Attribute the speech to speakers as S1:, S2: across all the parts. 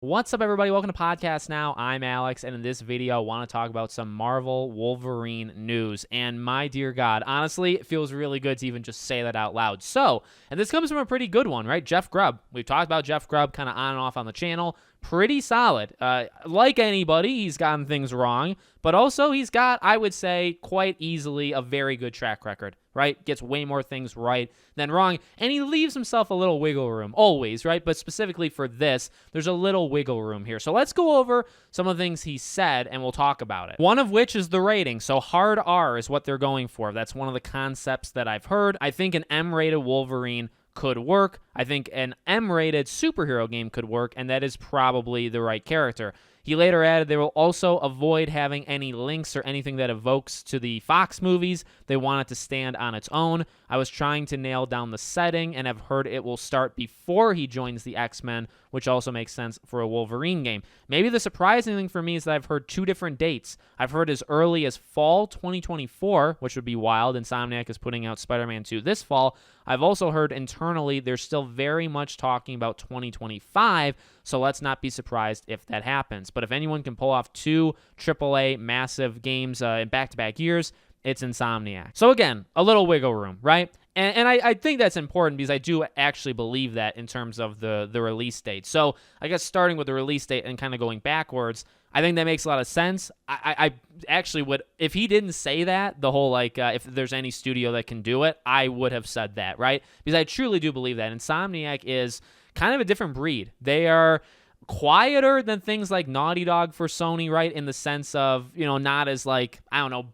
S1: What's up, everybody? Welcome to Podcast Now. I'm Alex, and in this video, I want to talk about some Marvel Wolverine news. And my dear God, honestly, it feels really good to even just say that out loud. So, and this comes from a pretty good one, right? Jeff Grubb. We've talked about Jeff Grubb kind of on and off on the channel. Pretty solid. Like anybody, he's gotten things wrong, but also he's got, I would say, quite easily a very good track record, right? Gets way more things right than wrong, and he leaves himself a little wiggle room, always, right? But specifically for this, there's a little wiggle room here. So let's go over some of the things he said, and we'll talk about it. One of which is the rating. So hard R is what they're going for. That's one of the concepts that I've heard. I think an M-rated Wolverine could work. I think an M-rated superhero game could work, and that is probably the right character. He later added they will also avoid having any links or anything that evokes to the Fox movies. They want it to stand on its own. I was trying to nail down the setting and have heard it will start before he joins the X-Men, which also makes sense for a Wolverine game. Maybe the surprising thing for me is that I've heard two different dates. I've heard as early as fall 2024, which would be wild. Insomniac is putting out Spider-Man 2 this fall. I've also heard internally they're still very much talking about 2025, so let's not be surprised if that happens. But if anyone can pull off two AAA massive games in back-to-back years, it's Insomniac. So again, a little wiggle room, right? And I think that's important because I do actually believe that in terms of the release date. So I guess starting with the release date and kind of going backwards, I think that makes a lot of sense. I actually would, if he didn't say that, the whole if there's any studio that can do it, I would have said that, right? Because I truly do believe that. Insomniac is kind of a different breed. They are quieter than things like Naughty Dog for Sony, right? In the sense of, not as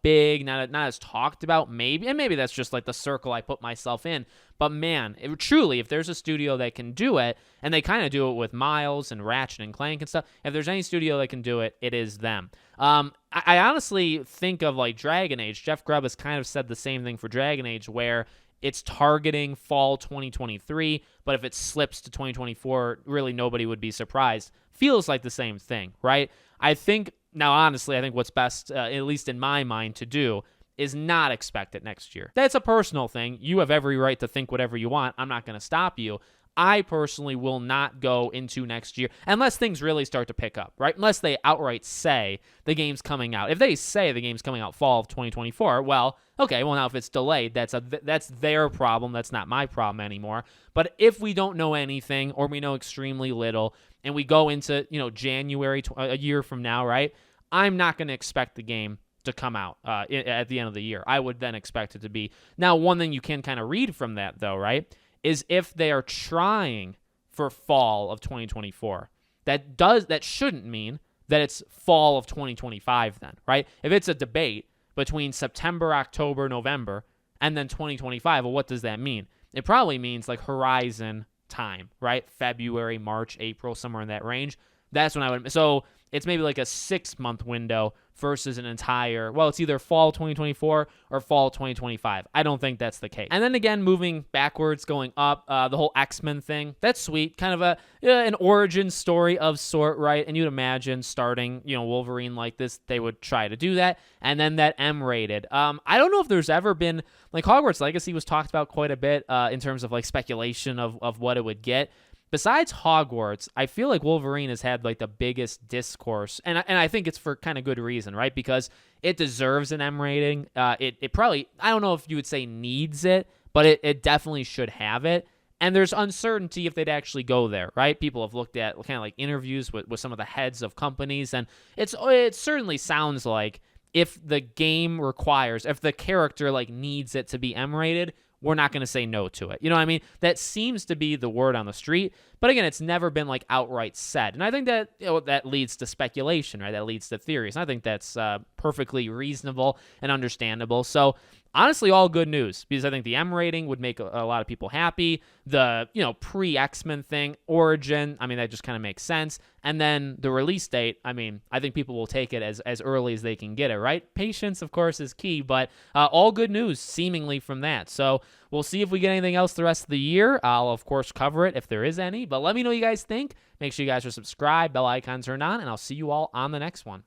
S1: big, not as talked about, maybe. And maybe that's just like the circle I put myself in. But man, truly, if there's a studio that can do it, and they kind of do it with Miles and Ratchet and Clank and stuff, if there's any studio that can do it, it is them. I honestly think of like Dragon Age. Jeff Grubb has kind of said the same thing for Dragon Age, where it's targeting fall 2023, but if it slips to 2024, really nobody would be surprised. Feels like the same thing, right? I think what's best, at least in my mind, to do is not expect it next year. That's a personal thing. You have every right to think whatever you want. I'm not going to stop you. I personally will not go into next year unless things really start to pick up, right? Unless they outright say the game's coming out. If they say the game's coming out fall of 2024, well, okay, well now if it's delayed, that's their problem. That's not my problem anymore. But if we don't know anything or we know extremely little and we go into, January, a year from now, right? I'm not going to expect the game to come out at the end of the year. I would then expect it to be. Now, one thing you can kind of read from that though, right, is if they are trying for fall of 2024, that shouldn't mean that it's fall of 2025 then, right? If it's a debate between September, October, November, and then 2025, well, what does that mean? It probably means like Horizon time, right? February, March, April, somewhere in that range. That's when I would. So it's maybe like a 6-month window versus an entire, it's either fall 2024 or fall 2025. I don't think that's the case. And then again, moving backwards, going up, the whole X-Men thing, that's sweet. Kind of an origin story of sort, right? And you'd imagine starting, Wolverine like this, they would try to do that. And then that M-rated. I don't know if there's ever been, like Hogwarts Legacy was talked about quite a bit in terms of like speculation of what it would get. Besides Hogwarts, I feel like Wolverine has had like the biggest discourse, and I think it's for kind of good reason, right? Because it deserves an M rating. It probably, I don't know if you would say needs it, but it definitely should have it. And there's uncertainty if they'd actually go there, right? People have looked at kind of like interviews with some of the heads of companies, and it certainly sounds like if the game requires, if the character like needs it to be M rated, we're not going to say no to it. You know what I mean? That seems to be the word on the street. But again, it's never been like outright said. And I think that that leads to speculation, right? That leads to theories. And I think that's perfectly reasonable and understandable. So honestly, all good news, because I think the M rating would make a lot of people happy. The, pre-X-Men thing, Origin, that just kind of makes sense. And then the release date, I think people will take it as early as they can get it, right? Patience, of course, is key, but all good news seemingly from that. So we'll see if we get anything else the rest of the year. I'll, of course, cover it if there is any, but let me know what you guys think. Make sure you guys are subscribed, bell icon turned on, and I'll see you all on the next one.